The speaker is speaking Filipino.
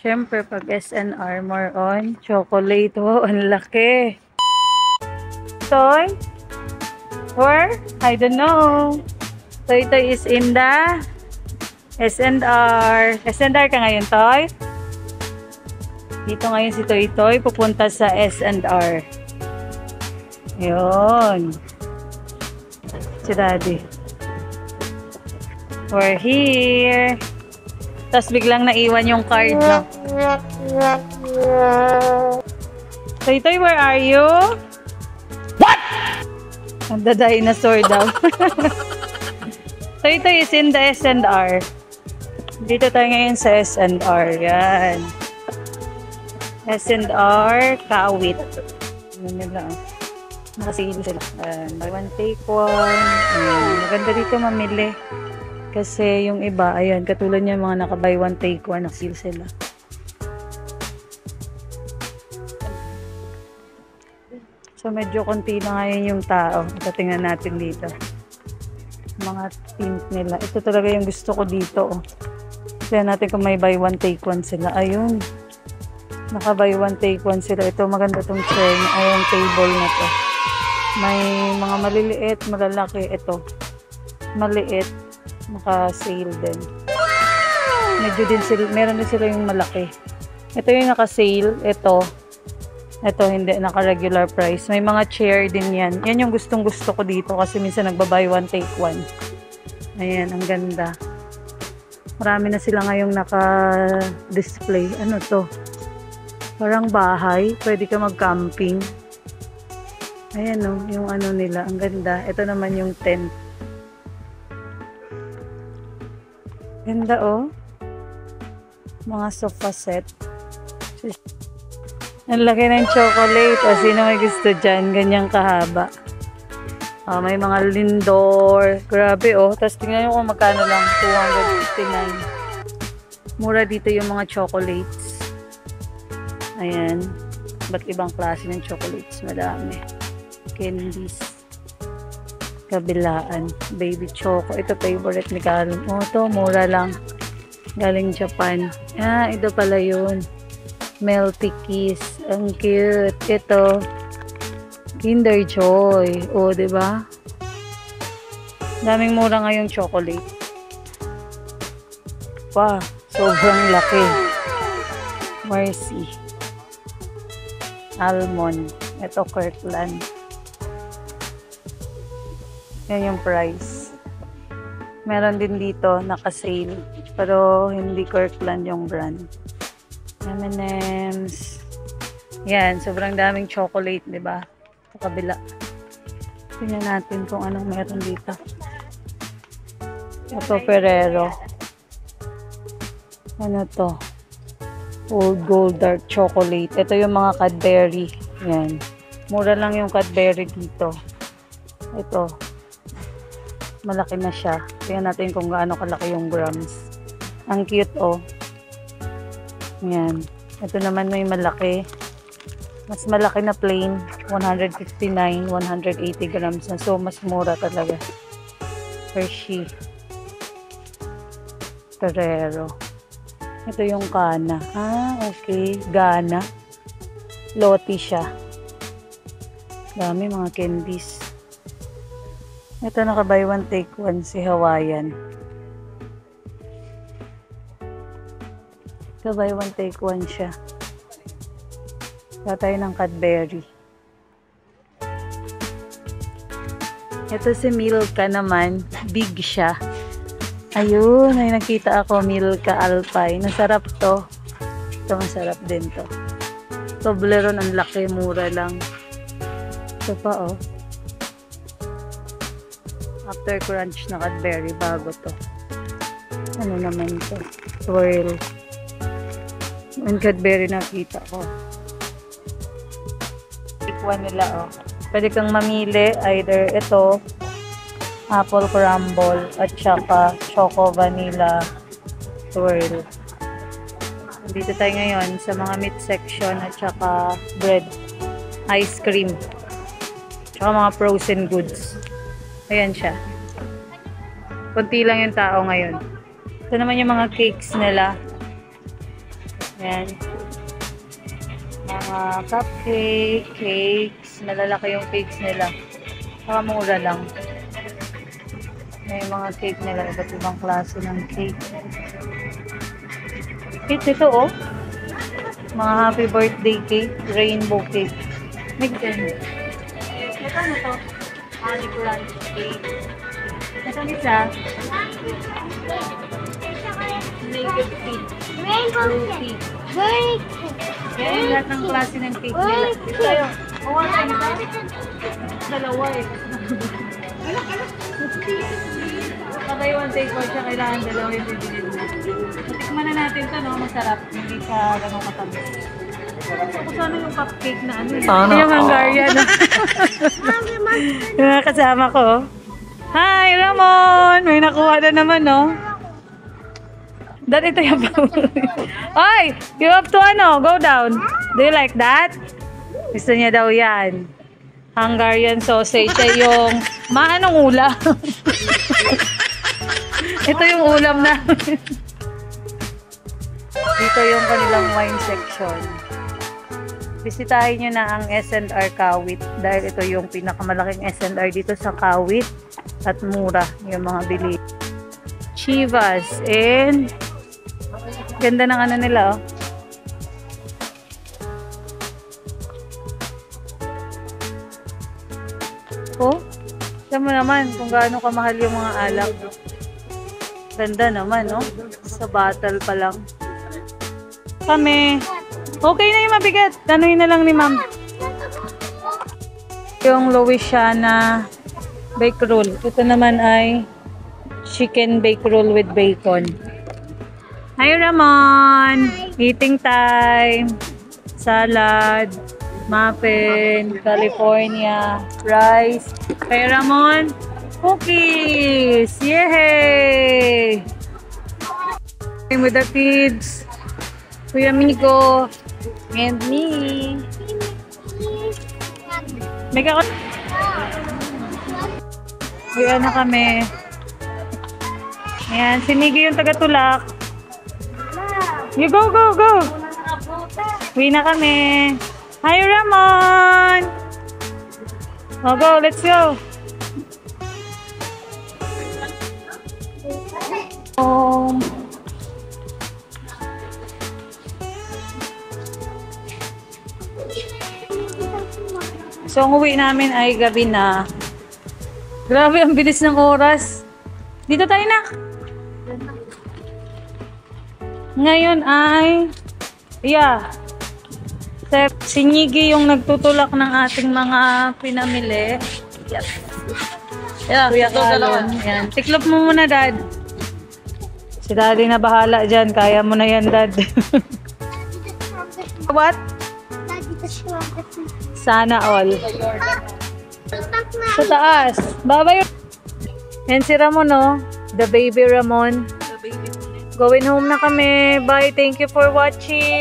Siyempre, pag SNR, more on chocolate. Wow, ang laki. Toy? Where? I don't know. Toy is in the SNR. SNR ka ngayon, Toy? Dito ngayon si Toy pupunta sa SNR. Yun. Si Daddy. We're here. Tapos biglang naiwan yung card, no? Toy, where are you? What? And the dinosaur daw. Toy is in the SNR. Dito tayo ngayon sa SNR. Yan. SNR Kawit. Ano nila? Nakasili sila. Buy one, take one. Maganda dito mamili. Kasi yung iba, ayan, katulad niya mga naka-buy one, take one, nakasili sila. So, medyo konti na ngayon yung tao. Ito, tingnan natin dito. Mga tint nila. Ito talaga yung gusto ko dito. Oh. Tingnan natin kung may buy one, take one sila. Ayun. Naka-buy one, take one sila. Ito, maganda tong chair. Ayun, table na to. May mga maliliit, malalaki. Ito. Maliit. Naka-sale din. Medyo din sila, meron din sila yung malaki. Ito yung naka-sale. Ito hindi, naka-regular price. May mga chair din yan. Yan yung gustong-gusto ko dito kasi minsan nagba-buy one, take one. Ayan, ang ganda. Marami na sila ngayong naka-display. Ano to? Parang bahay. Pwede ka mag-camping. Ayan o, yung ano nila. Ang ganda. Ito naman yung tent. Ganda oh. Mga sofa set. Ang laki ng chocolate. O, sino may gusto dyan? Ganyang kahaba. May mga lindor. Grabe oh. Tapos tingnan nyo kung magkano lang. 259. Mura dito yung mga chocolates. Ayan. Ba't ibang klase ng chocolates? Madami. Candies. Kabilaan. Baby choco. Ito favorite ni Calum. Oh, ito. Mura lang. Galing Japan. Ito pala yun. Melty Kiss. Ang cute. Ito. Kinder Joy. Oh, diba? Daming mura ngayong chocolate. Wow. Sobrang laki. Mercy. Almond. Ito Kirkland. Yan yung price. Meron din dito, naka-sale. Pero hindi Kirkland yung brand. M&M's. Yan, sobrang daming chocolate, di ba? Sa kabila. Tingnan natin kung anong meron dito. Ito, Ferrero. Ano to? Old Gold Dark Chocolate. Ito yung mga Cadbury. Yan. Mura lang yung Cadbury dito. Ito. Malaki na siya. Tingnan natin kung gaano kalaki yung grams. Ang cute oh. Yan. Ito naman may malaki. Mas malaki na plain. 159, 180 grams na. So, mas mura talaga. Hershey. Ferrero. Ito yung Kana. Okay. Gana. Loti siya. Dami mga candies. Ito naka-buy one, take one si Hawaiian. Naka-buy one, take one siya. Kaya tayo ng Cadbury. Ito si Milka naman. Big siya. Ayun, may nakita ako. Milka Alpine. Nasarap to. Ito masarap din to. Toblerone, ang laki. Mura lang. Ito pa oh. After crunch na Cadbury, bago to. Ano naman to? Swirl. Yung Cadbury nakita ko. Tikwan nila, oh. Pwede kang mamili, either ito, apple crumble, at saka choco vanilla swirl. Dito tayo ngayon sa mga meat section, at saka bread, ice cream, saka mga frozen goods. Ayan siya. Kunti lang yung tao ngayon. Ito naman yung mga cakes nila. Yan. Mga cupcake, cakes. Malalaki yung cakes nila. Saka mura lang. May mga cake nila. Iba't ibang klase ng cake. Cute ito, oh. Mga happy birthday cake. Rainbow cake. Make sense. Ito ano to? Honey brunch cake. Ito isa. Naked cake. Rainbow cake. Very cute. Yan yung lahat ng klase ng cake nila. Ito tayo. Kuha ka na. Dalawa eh. Pagay one take one siya, kailangan dalawa yung bibilin mo. Tikman na natin ito, no? Masarap. Hindi siya ganun katamis. Ako sana yung cupcake na ano. Sana yung Hungarian. Yung mga kasama ko. Hi, Ramon! May nakuha na naman, no? Dad, ito yung Ay! You have to go down. Do you like that? Gusto niya daw yan. Hungarian sausage ay yung maanong ulam. Ito yung ulam namin. Dito yung kanilang wine section. Bisitahin nyo na ang S&R Kawit dahil ito yung pinakamalaking S&R dito sa Kawit at mura yung mga bili. Chivas and ganda ng ano nila, oh. Oh, alam mo naman kung gaano kamahal yung mga alak. Ganda naman, no? Sa bottle pa lang. Kami. Okay na yung mabigat. Tanuhin na lang ni ma'am. Yung Louisiana bake roll. Ito naman ay chicken bake roll with bacon. Hi, Ramon! Eating time. Salad. Muffin. California. Rice. Hey, Ramon! Cookies! Yay! With the kids. Kuya Migo. And me. Mega ko. Kuya na kami. Ayan, si Miggy yung taga-tulak. You go, go, go! Uwi na kami. Hi, Ramon! Oh, go, let's go! So, ang uwi namin ay gabi na. Grabe, ang bilis ng oras. Dito tayo na. Ngayon ay, si Niggy yung nagtutulak ng ating mga pinamili. Yep. Kuya Kalon. Yan. Tiklop mo muna, Dad. Si Daddy na bahala dyan. Kaya mo na yan, Dad. What? Sana all. Sa taas. Babay. Yan si Ramon, no? The baby Ramon. Going home na kami. Bye. Thank you for watching.